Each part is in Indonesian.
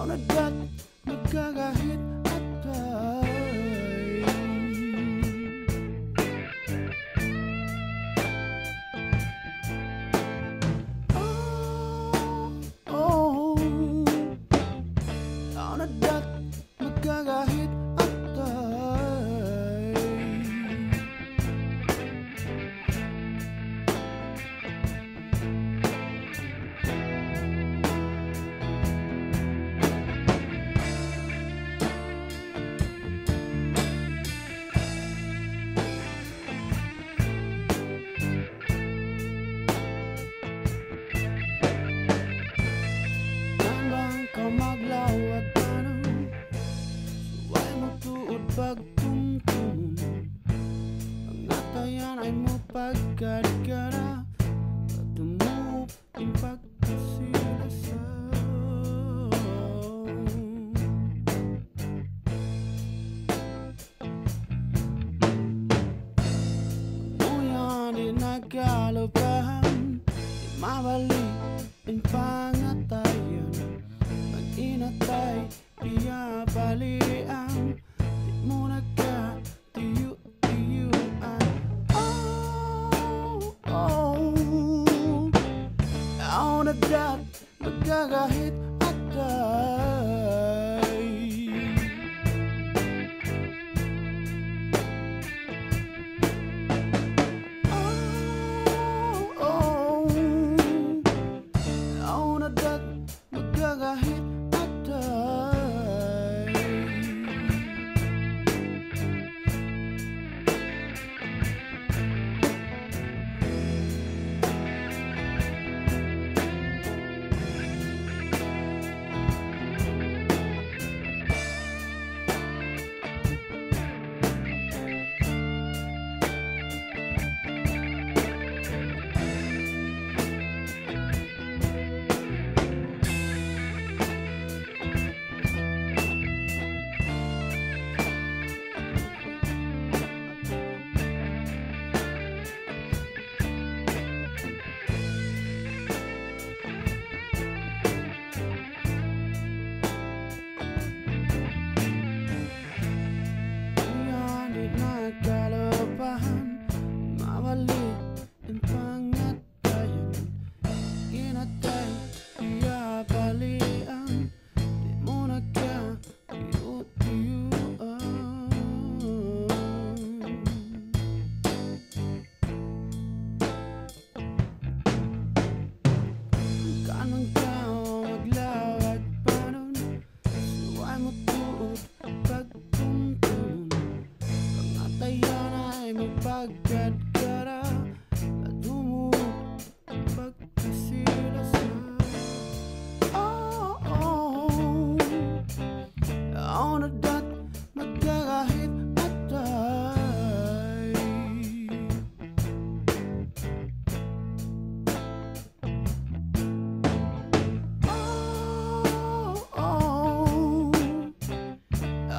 nadat magkakahit atay. Oh, nadat magkakahit atay. Maglawat tanong suway mo tuod pagtumtumon. Ang natayan ay mo pagkadkara at tumup in pagkasilasan. Nguyan di nagkalupahan, di mabalik in pangatayan. Inatay, piya balian, di mo nagka-tiyu-tiyuan. Oh, nadat magkakahit atay. Oh, nadat magkakahit. Pagkadkara at tumulog ang pagkasilasan. Oh, nadat magkakahit atay.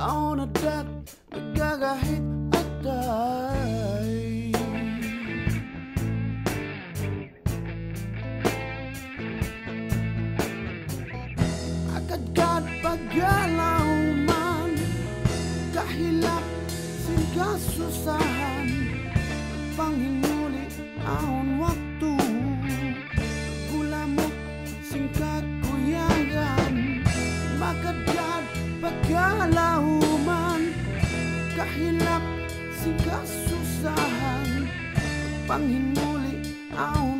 Oh, nadat magkakahit atay. Agad-gad paggalaw man, kahilap sin kasusahan, panghinuli ahon waktu, gulamot sin kakuyangan. Agad-gad paggalaw man, kahilap sin kasusahan, panghinuli ahon